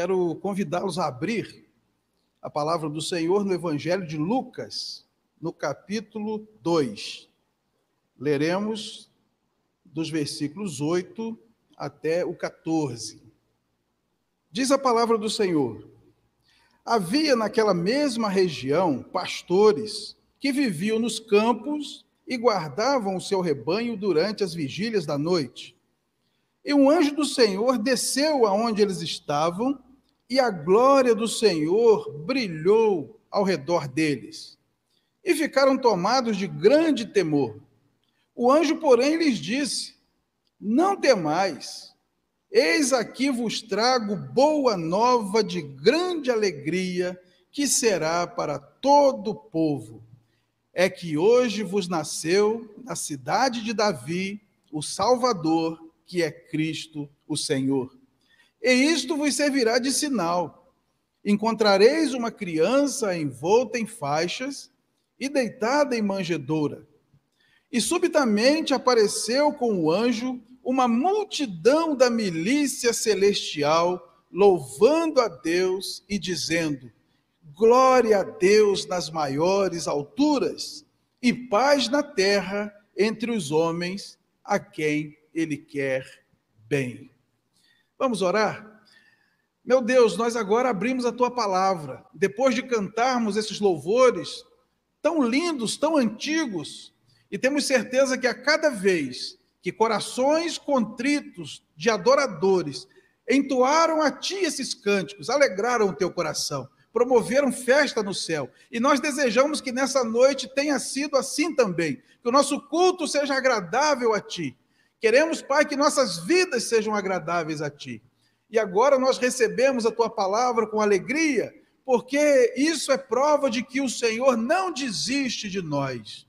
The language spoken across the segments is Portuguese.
quero convidá-los a abrir a palavra do Senhor no Evangelho de Lucas, no capítulo 2. Leremos dos versículos 8 até o 14. Diz a palavra do Senhor: havia naquela mesma região pastores que viviam nos campos e guardavam o seu rebanho durante as vigílias da noite. E um anjo do Senhor desceu aonde eles estavam, e a glória do Senhor brilhou ao redor deles. E ficaram tomados de grande temor. O anjo, porém, lhes disse: não temais, eis aqui vos trago boa nova de grande alegria, que será para todo o povo. É que hoje vos nasceu, na cidade de Davi, o Salvador, que é Cristo, o Senhor. E isto vos servirá de sinal: encontrareis uma criança envolta em faixas e deitada em manjedoura. E subitamente apareceu com o anjo uma multidão da milícia celestial, louvando a Deus e dizendo: glória a Deus nas maiores alturas, e paz na terra entre os homens a quem Ele quer bem. Vamos orar? Meu Deus, nós agora abrimos a Tua palavra, depois de cantarmos esses louvores tão lindos, tão antigos, e temos certeza que a cada vez que corações contritos de adoradores entoaram a Ti esses cânticos, alegraram o Teu coração, promoveram festa no céu, e nós desejamos que nessa noite tenha sido assim também, que o nosso culto seja agradável a Ti. Queremos, Pai, que nossas vidas sejam agradáveis a Ti. E agora nós recebemos a Tua palavra com alegria, porque isso é prova de que o Senhor não desiste de nós.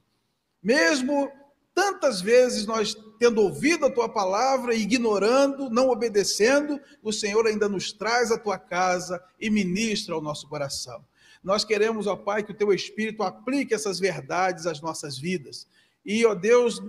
Mesmo tantas vezes nós tendo ouvido a Tua palavra, ignorando, não obedecendo, o Senhor ainda nos traz à Tua casa e ministra ao nosso coração. Nós queremos, ó Pai, que o Teu Espírito aplique essas verdades às nossas vidas. E, ó Deus,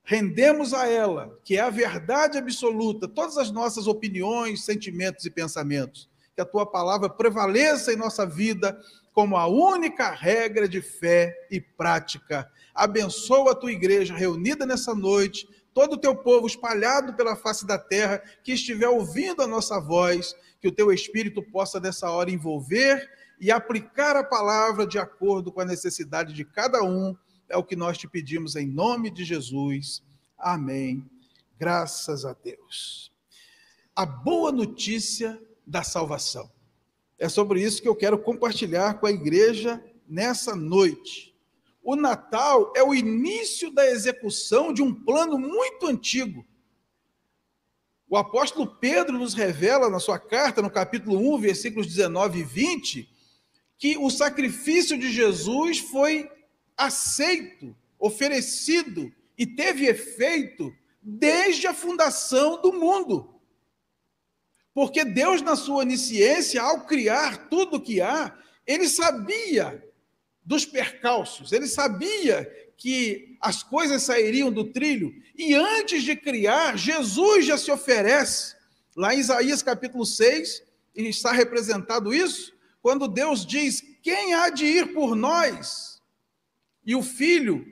rendemos a ela, que é a verdade absoluta, todas as nossas opiniões, sentimentos e pensamentos. Que a Tua palavra prevaleça em nossa vida como a única regra de fé e prática. Abençoa a Tua igreja reunida nessa noite, todo o Teu povo espalhado pela face da terra, que estiver ouvindo a nossa voz, que o Teu Espírito possa nessa hora envolver e aplicar a palavra de acordo com a necessidade de cada um. É o que nós te pedimos em nome de Jesus. Amém. Graças a Deus. A boa notícia da salvação. É sobre isso que eu quero compartilhar com a igreja nessa noite. O Natal é o início da execução de um plano muito antigo. O apóstolo Pedro nos revela na sua carta, no capítulo 1, versículos 19 e 20, que o sacrifício de Jesus foi aceito, oferecido e teve efeito desde a fundação do mundo. Porque Deus, na sua onisciência, ao criar tudo o que há, Ele sabia dos percalços, Ele sabia que as coisas sairiam do trilho, e antes de criar, Jesus já se oferece. Lá em Isaías capítulo 6, está representado isso, quando Deus diz: quem há de ir por nós? E o Filho,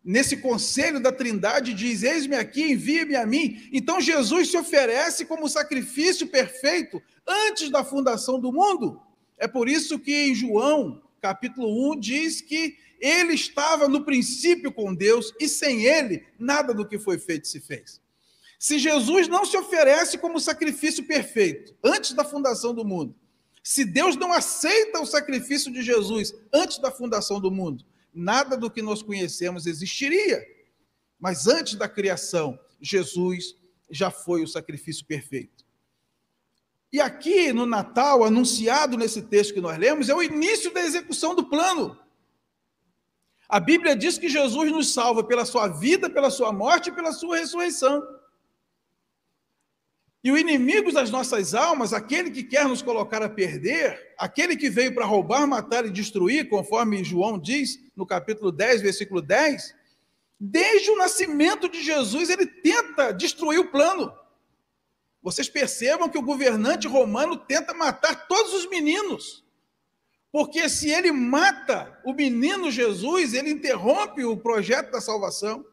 nesse conselho da Trindade, diz: eis-me aqui, envia-me a mim. Então Jesus se oferece como sacrifício perfeito antes da fundação do mundo. É por isso que em João, capítulo 1, diz que Ele estava no princípio com Deus, e sem Ele, nada do que foi feito se fez. Se Jesus não se oferece como sacrifício perfeito antes da fundação do mundo, se Deus não aceita o sacrifício de Jesus antes da fundação do mundo, nada do que nós conhecemos existiria. Mas antes da criação, Jesus já foi o sacrifício perfeito. E aqui no Natal, anunciado nesse texto que nós lemos, é o início da execução do plano. A Bíblia diz que Jesus nos salva pela sua vida, pela sua morte e pela sua ressurreição. E o inimigo das nossas almas, aquele que quer nos colocar a perder, aquele que veio para roubar, matar e destruir, conforme João diz no capítulo 10, versículo 10, desde o nascimento de Jesus, ele tenta destruir o plano. Vocês percebam que o governante romano tenta matar todos os meninos, porque se ele mata o menino Jesus, ele interrompe o projeto da salvação.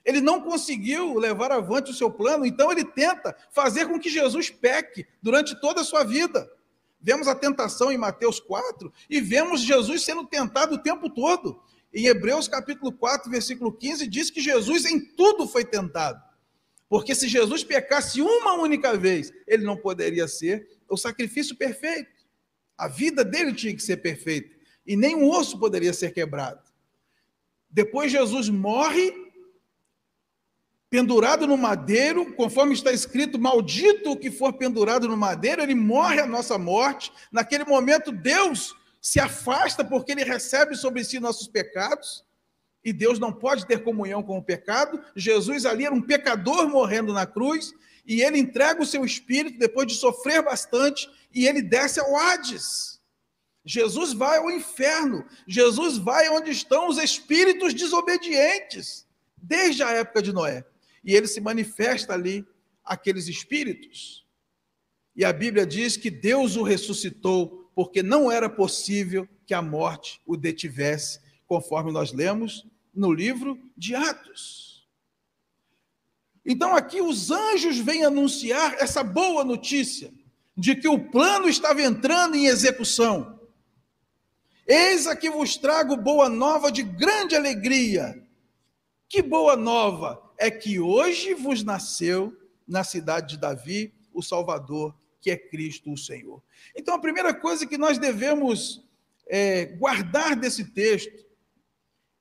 Ele não conseguiu levar avante o seu plano, então ele tenta fazer com que Jesus peque durante toda a sua vida. Vemos a tentação em Mateus 4 e vemos Jesus sendo tentado o tempo todo. Em Hebreus capítulo 4, versículo 15, diz que Jesus em tudo foi tentado. Porque se Jesus pecasse uma única vez, ele não poderia ser o sacrifício perfeito. A vida dele tinha que ser perfeita. E nem um osso poderia ser quebrado. Depois Jesus morre, pendurado no madeiro, conforme está escrito, maldito o que for pendurado no madeiro, ele morre a nossa morte. Naquele momento, Deus se afasta porque ele recebe sobre si nossos pecados. E Deus não pode ter comunhão com o pecado. Jesus ali era um pecador morrendo na cruz, e ele entrega o seu espírito depois de sofrer bastante, e ele desce ao Hades. Jesus vai ao inferno, Jesus vai onde estão os espíritos desobedientes, desde a época de Noé. E ele se manifesta ali, aqueles espíritos. E a Bíblia diz que Deus o ressuscitou, porque não era possível que a morte o detivesse, conforme nós lemos no livro de Atos. Então aqui os anjos vêm anunciar essa boa notícia, de que o plano estava entrando em execução. Eis aqui vos trago boa nova de grande alegria. Que boa nova? É que hoje vos nasceu na cidade de Davi o Salvador, que é Cristo o Senhor. Então a primeira coisa que nós devemos guardar desse texto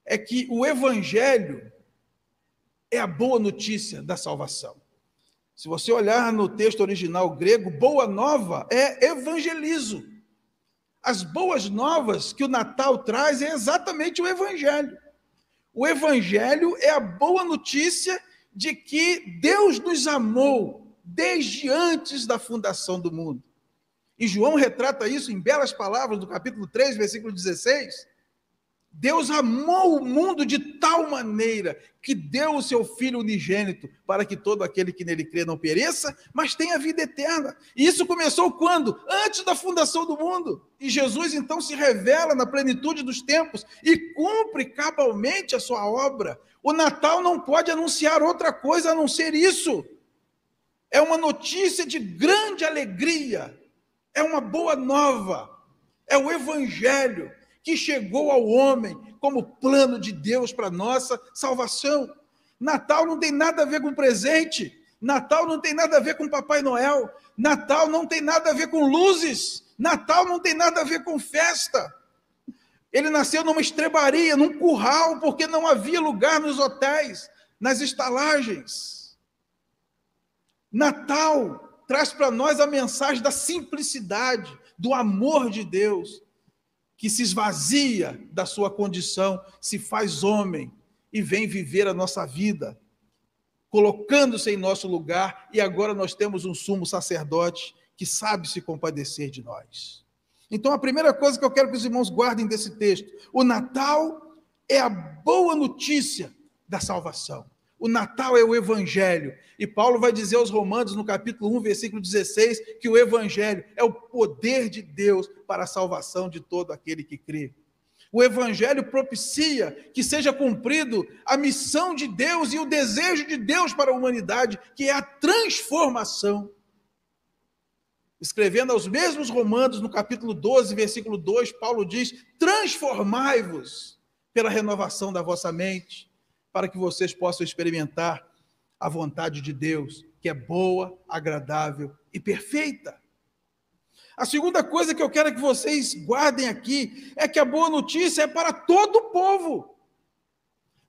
é que o Evangelho é a boa notícia da salvação. Se você olhar no texto original grego, boa nova é evangelizo. As boas novas que o Natal traz é exatamente o Evangelho. O Evangelho é a boa notícia de que Deus nos amou desde antes da fundação do mundo. E João retrata isso em belas palavras, do capítulo 3, versículo 16. Deus amou o mundo de tal maneira que deu o seu Filho unigênito para que todo aquele que nele crê não pereça, mas tenha vida eterna. E isso começou quando? Antes da fundação do mundo. E Jesus então se revela na plenitude dos tempos e cumpre cabalmente a sua obra. O Natal não pode anunciar outra coisa a não ser isso. É uma notícia de grande alegria. É uma boa nova. É o Evangelho que chegou ao homem como plano de Deus para nossa salvação. Natal não tem nada a ver com presente, Natal não tem nada a ver com Papai Noel, Natal não tem nada a ver com luzes, Natal não tem nada a ver com festa. Ele nasceu numa estrebaria, num curral, porque não havia lugar nos hotéis, nas estalagens. Natal traz para nós a mensagem da simplicidade, do amor de Deus, que se esvazia da sua condição, se faz homem e vem viver a nossa vida, colocando-se em nosso lugar, e agora nós temos um sumo sacerdote que sabe se compadecer de nós. Então a primeira coisa que eu quero que os irmãos guardem desse texto, o Natal é a boa notícia da salvação. O Natal é o Evangelho. E Paulo vai dizer aos Romanos, no capítulo 1, versículo 16, que o Evangelho é o poder de Deus para a salvação de todo aquele que crê. O Evangelho propicia que seja cumprido a missão de Deus e o desejo de Deus para a humanidade, que é a transformação. Escrevendo aos mesmos Romanos, no capítulo 12, versículo 2, Paulo diz: transformai-vos pela renovação da vossa mente, para que vocês possam experimentar a vontade de Deus, que é boa, agradável e perfeita. A segunda coisa que eu quero que vocês guardem aqui é que a boa notícia é para todo o povo.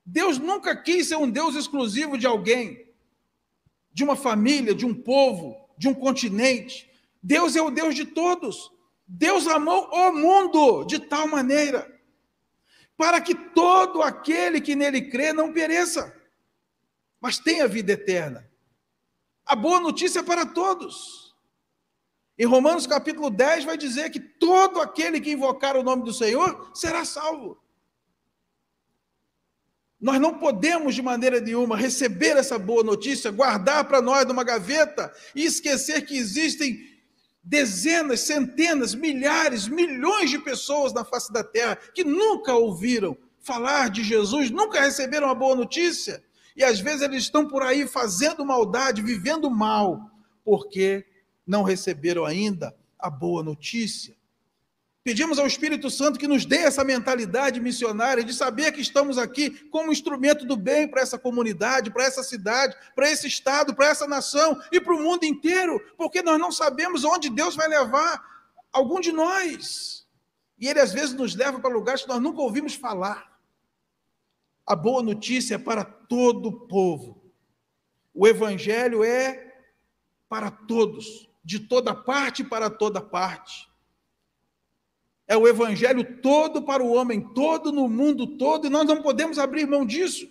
Deus nunca quis ser um Deus exclusivo de alguém, de uma família, de um povo, de um continente. Deus é o Deus de todos. Deus amou o mundo de tal maneira para que todo aquele que nele crê não pereça, mas tenha vida eterna. A boa notícia é para todos. Em Romanos capítulo 10 vai dizer que todo aquele que invocar o nome do Senhor será salvo. Nós não podemos, de maneira nenhuma, receber essa boa notícia, guardar para nós numa gaveta e esquecer que existem dezenas, centenas, milhares, milhões de pessoas na face da terra que nunca ouviram falar de Jesus, nunca receberam a boa notícia. E às vezes eles estão por aí fazendo maldade, vivendo mal, porque não receberam ainda a boa notícia. Pedimos ao Espírito Santo que nos dê essa mentalidade missionária de saber que estamos aqui como instrumento do bem para essa comunidade, para essa cidade, para esse estado, para essa nação e para o mundo inteiro, porque nós não sabemos onde Deus vai levar algum de nós. E Ele às vezes nos leva para lugares que nós nunca ouvimos falar. A boa notícia é para todo o povo. O Evangelho é para todos, de toda parte para toda parte. É o Evangelho todo para o homem todo, no mundo todo, e nós não podemos abrir mão disso.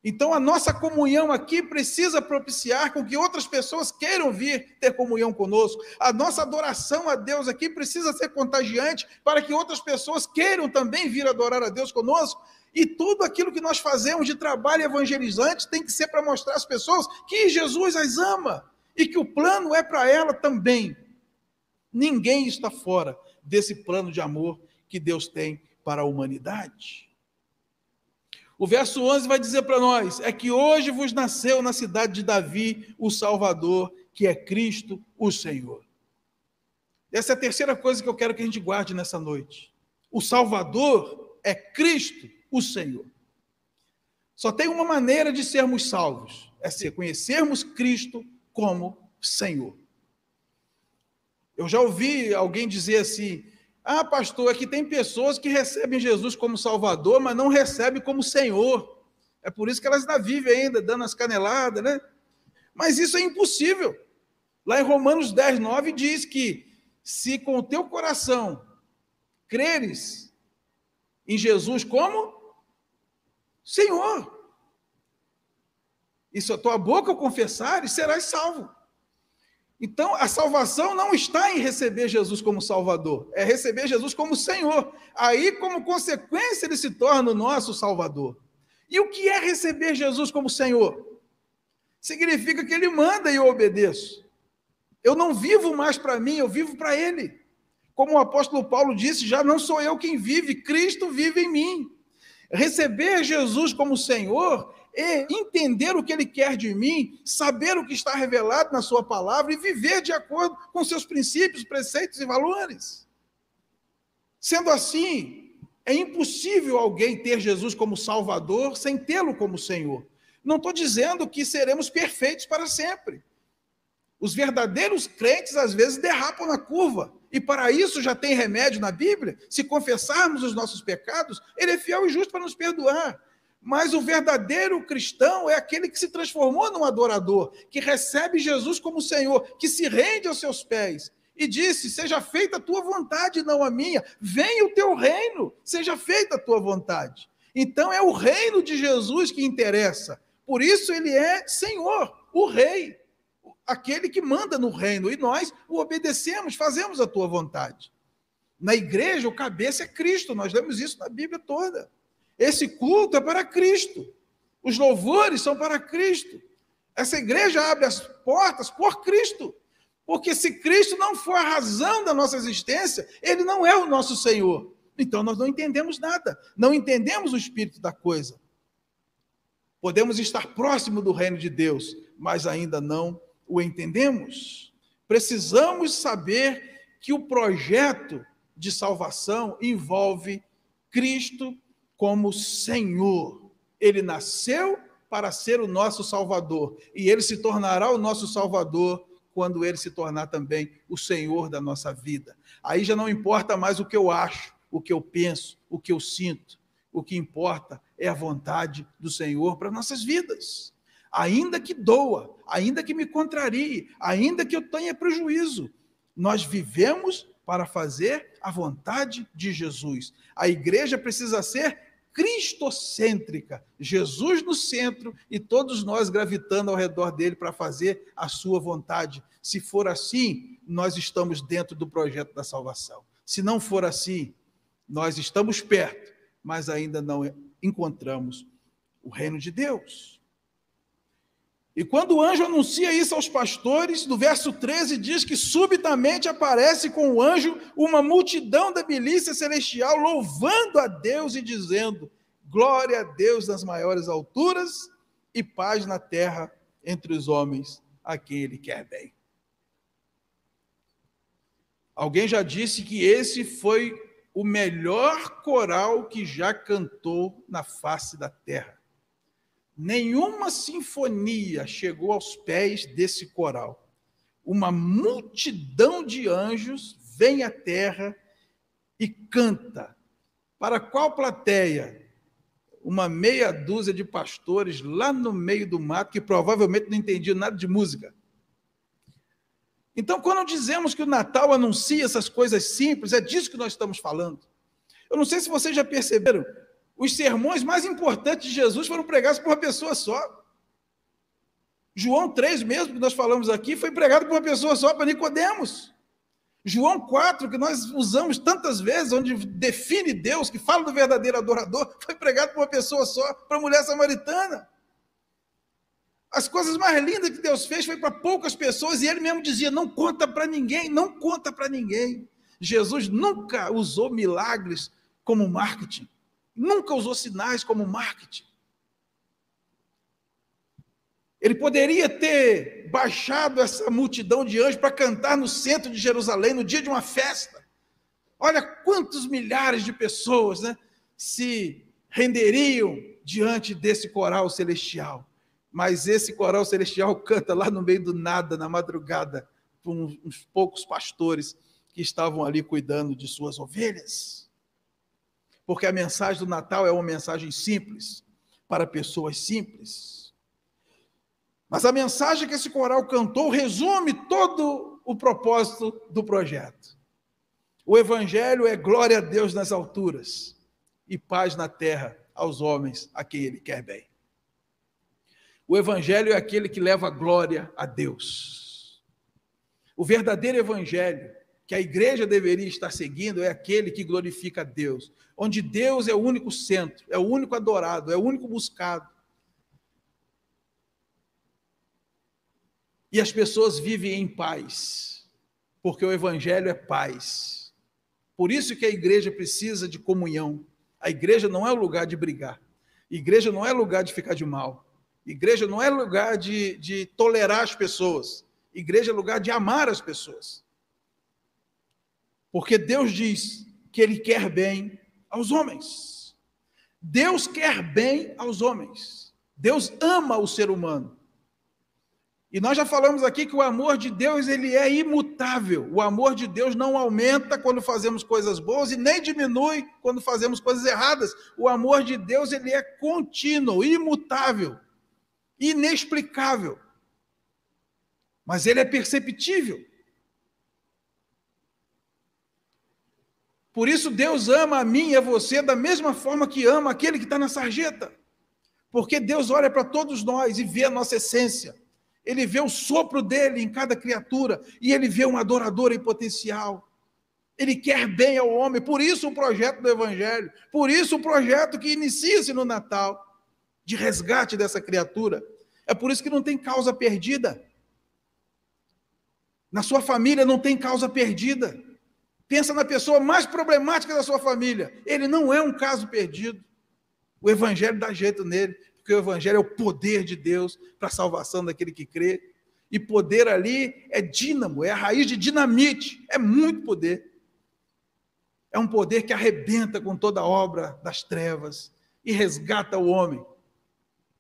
Então, a nossa comunhão aqui precisa propiciar com que outras pessoas queiram vir ter comunhão conosco. A nossa adoração a Deus aqui precisa ser contagiante para que outras pessoas queiram também vir adorar a Deus conosco. E tudo aquilo que nós fazemos de trabalho evangelizante tem que ser para mostrar às pessoas que Jesus as ama e que o plano é para ela também. Ninguém está fora desse plano de amor que Deus tem para a humanidade. O verso 11 vai dizer para nós, é que hoje vos nasceu na cidade de Davi o Salvador, que é Cristo, o Senhor. Essa é a terceira coisa que eu quero que a gente guarde nessa noite. O Salvador é Cristo, o Senhor. Só tem uma maneira de sermos salvos, é reconhecermos Cristo como Senhor. Eu já ouvi alguém dizer assim, pastor, é que tem pessoas que recebem Jesus como Salvador, mas não recebem como Senhor. É por isso que elas ainda vivem ainda, dando as caneladas, né? Mas isso é impossível. Lá em Romanos 10, 9 diz que se com o teu coração creres em Jesus como Senhor, e se a tua boca confessares, serás salvo. Então, a salvação não está em receber Jesus como Salvador, é receber Jesus como Senhor. Aí, como consequência, ele se torna o nosso Salvador. E o que é receber Jesus como Senhor? Significa que ele manda e eu obedeço. Eu não vivo mais para mim, eu vivo para ele. Como o apóstolo Paulo disse, já não sou eu quem vive, Cristo vive em mim. Receber Jesus como Senhor é entender o que Ele quer de mim, saber o que está revelado na sua palavra e viver de acordo com seus princípios, preceitos e valores. Sendo assim, é impossível alguém ter Jesus como Salvador sem tê-lo como Senhor. Não estou dizendo que seremos perfeitos para sempre. Os verdadeiros crentes, às vezes, derrapam na curva. E para isso já tem remédio na Bíblia. Se confessarmos os nossos pecados, Ele é fiel e justo para nos perdoar. Mas o verdadeiro cristão é aquele que se transformou num adorador, que recebe Jesus como Senhor, que se rende aos seus pés e disse, seja feita a tua vontade, não a minha. Venha o teu reino, seja feita a tua vontade. Então é o reino de Jesus que interessa. Por isso ele é Senhor, o rei, aquele que manda no reino, e nós o obedecemos, fazemos a tua vontade. Na igreja, o cabeça é Cristo, nós lemos isso na Bíblia toda. Esse culto é para Cristo. Os louvores são para Cristo. Essa igreja abre as portas por Cristo. Porque se Cristo não for a razão da nossa existência, Ele não é o nosso Senhor. Então nós não entendemos nada. Não entendemos o espírito da coisa. Podemos estar próximo do reino de Deus, mas ainda não o entendemos. Precisamos saber que o projeto de salvação envolve Cristo como Senhor. Ele nasceu para ser o nosso Salvador, e Ele se tornará o nosso Salvador quando Ele se tornar também o Senhor da nossa vida. Aí já não importa mais o que eu acho, o que eu penso, o que eu sinto. O que importa é a vontade do Senhor para nossas vidas. Ainda que doa, ainda que me contrarie, ainda que eu tenha prejuízo, nós vivemos para fazer a vontade de Jesus. A igreja precisa ser cristocêntrica, Jesus no centro e todos nós gravitando ao redor dele para fazer a sua vontade. Se for assim, nós estamos dentro do projeto da salvação. Se não for assim, nós estamos perto, mas ainda não encontramos o reino de Deus. E quando o anjo anuncia isso aos pastores, no verso 13 diz que subitamente aparece com o anjo uma multidão da milícia celestial, louvando a Deus e dizendo: glória a Deus nas maiores alturas e paz na terra entre os homens a quem Ele quer bem. Alguém já disse que esse foi o melhor coral que já cantou na face da terra. Nenhuma sinfonia chegou aos pés desse coral. Uma multidão de anjos vem à terra e canta. Para qual plateia? Uma meia dúzia de pastores lá no meio do mato que provavelmente não entendiam nada de música. Então, quando dizemos que o Natal anuncia essas coisas simples, é disso que nós estamos falando. Eu não sei se vocês já perceberam, os sermões mais importantes de Jesus foram pregados por uma pessoa só. João 3 mesmo, que nós falamos aqui, foi pregado por uma pessoa só, para Nicodemos. João 4, que nós usamos tantas vezes, onde define Deus, que fala do verdadeiro adorador, foi pregado por uma pessoa só, para a mulher samaritana. As coisas mais lindas que Deus fez foi para poucas pessoas, e Ele mesmo dizia, não conta para ninguém, não conta para ninguém. Jesus nunca usou milagres como marketing, nunca usou sinais como marketing. Ele poderia ter baixado essa multidão de anjos para cantar no centro de Jerusalém, no dia de uma festa. Olha quantos milhares de pessoas, né, se renderiam diante desse coral celestial. Mas esse coral celestial canta lá no meio do nada, na madrugada, por uns poucos pastores que estavam ali cuidando de suas ovelhas. Porque a mensagem do Natal é uma mensagem simples, para pessoas simples. Mas a mensagem que esse coral cantou resume todo o propósito do projeto. O Evangelho é glória a Deus nas alturas e paz na terra aos homens a quem Ele quer bem. O Evangelho é aquele que leva glória a Deus. O verdadeiro Evangelho que a igreja deveria estar seguindo é aquele que glorifica a Deus, onde Deus é o único centro, é o único adorado, é o único buscado. E as pessoas vivem em paz, porque o Evangelho é paz. Por isso que a igreja precisa de comunhão. A igreja não é o lugar de brigar. A igreja não é lugar de ficar de mal. A igreja não é lugar de tolerar as pessoas. A igreja é lugar de amar as pessoas. Porque Deus diz que Ele quer bem aos homens. Deus quer bem aos homens. Deus ama o ser humano. E nós já falamos aqui que o amor de Deus, ele é imutável. O amor de Deus não aumenta quando fazemos coisas boas e nem diminui quando fazemos coisas erradas. O amor de Deus, ele é contínuo, imutável, inexplicável. Mas ele é perceptível. Por isso Deus ama a mim e a você da mesma forma que ama aquele que está na sarjeta. Porque Deus olha para todos nós e vê a nossa essência. Ele vê o sopro dele em cada criatura, e ele vê um adorador em potencial. Ele quer bem ao homem, por isso o projeto do Evangelho, por isso o projeto que inicia-se no Natal, de resgate dessa criatura. É por isso que não tem causa perdida. Na sua família não tem causa perdida. Pensa na pessoa mais problemática da sua família, ele não é um caso perdido. O Evangelho dá jeito nele. Porque o Evangelho é o poder de Deus para a salvação daquele que crê. E poder ali é dínamo, é a raiz de dinamite, é muito poder. É um poder que arrebenta com toda a obra das trevas e resgata o homem.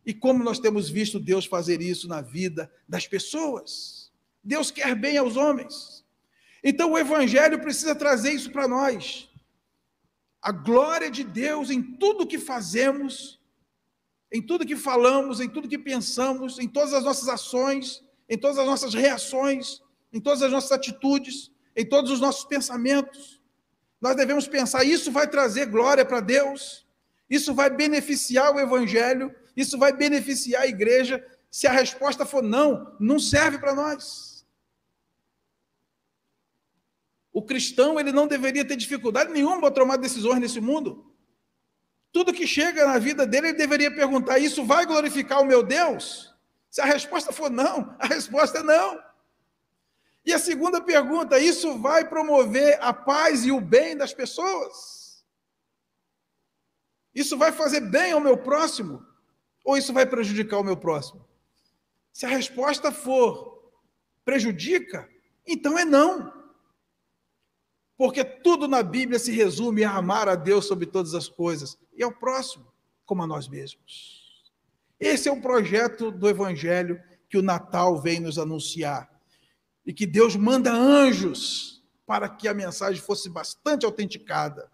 E como nós temos visto Deus fazer isso na vida das pessoas. Deus quer bem aos homens. Então o Evangelho precisa trazer isso para nós. A glória de Deus em tudo que fazemos, em tudo que falamos, em tudo que pensamos, em todas as nossas ações, em todas as nossas reações, em todas as nossas atitudes, em todos os nossos pensamentos. Nós devemos pensar, isso vai trazer glória para Deus, isso vai beneficiar o Evangelho, isso vai beneficiar a igreja. Se a resposta for não, não serve para nós. O cristão, ele não deveria ter dificuldade nenhuma para tomar decisões nesse mundo. Tudo que chega na vida dele, ele deveria perguntar: isso vai glorificar o meu Deus? Se a resposta for não, a resposta é não. E a segunda pergunta: isso vai promover a paz e o bem das pessoas? Isso vai fazer bem ao meu próximo? Ou isso vai prejudicar o meu próximo? Se a resposta for prejudica, então é não. Porque tudo na Bíblia se resume a amar a Deus sobre todas as coisas e ao próximo como a nós mesmos. Esse é o projeto do Evangelho que o Natal vem nos anunciar. E que Deus manda anjos para que a mensagem fosse bastante autenticada.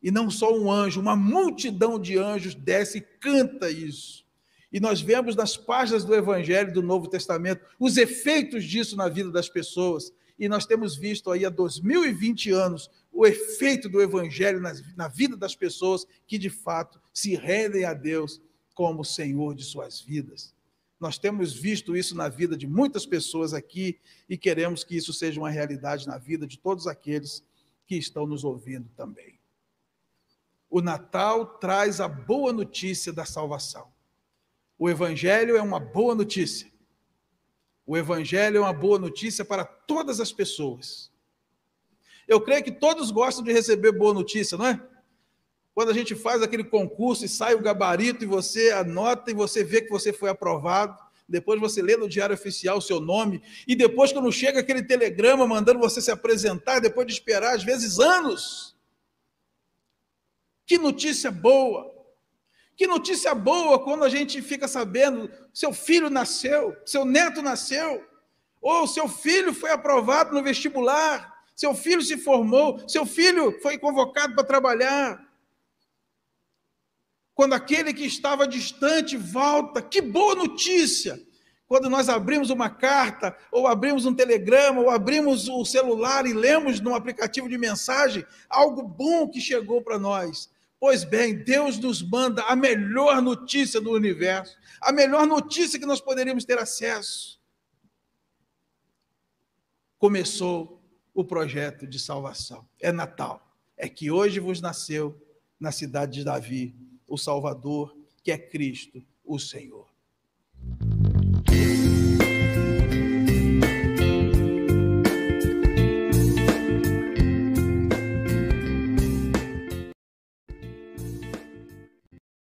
E não só um anjo, uma multidão de anjos desce e canta isso. E nós vemos nas páginas do Evangelho do Novo Testamento os efeitos disso na vida das pessoas. E nós temos visto aí há 2020 anos o efeito do Evangelho na vida das pessoas que de fato se rendem a Deus como Senhor de suas vidas. Nós temos visto isso na vida de muitas pessoas aqui e queremos que isso seja uma realidade na vida de todos aqueles que estão nos ouvindo também. O Natal traz a boa notícia da salvação. O Evangelho é uma boa notícia. O Evangelho é uma boa notícia para todas as pessoas. Eu creio que todos gostam de receber boa notícia, não é? Quando a gente faz aquele concurso e sai o gabarito e você anota e você vê que você foi aprovado, depois você lê no Diário Oficial o seu nome, e depois quando chega aquele telegrama mandando você se apresentar, depois de esperar às vezes anos. Que notícia boa! Que notícia boa quando a gente fica sabendo, seu filho nasceu, seu neto nasceu, ou seu filho foi aprovado no vestibular, seu filho se formou, seu filho foi convocado para trabalhar. Quando aquele que estava distante volta, que boa notícia! Quando nós abrimos uma carta, ou abrimos um telegrama, ou abrimos o celular e lemos no aplicativo de mensagem, algo bom que chegou para nós. Pois bem, Deus nos manda a melhor notícia do universo, a melhor notícia que nós poderíamos ter acesso. Começou o projeto de salvação. É Natal. É que hoje vos nasceu na cidade de Davi o Salvador, que é Cristo, o Senhor.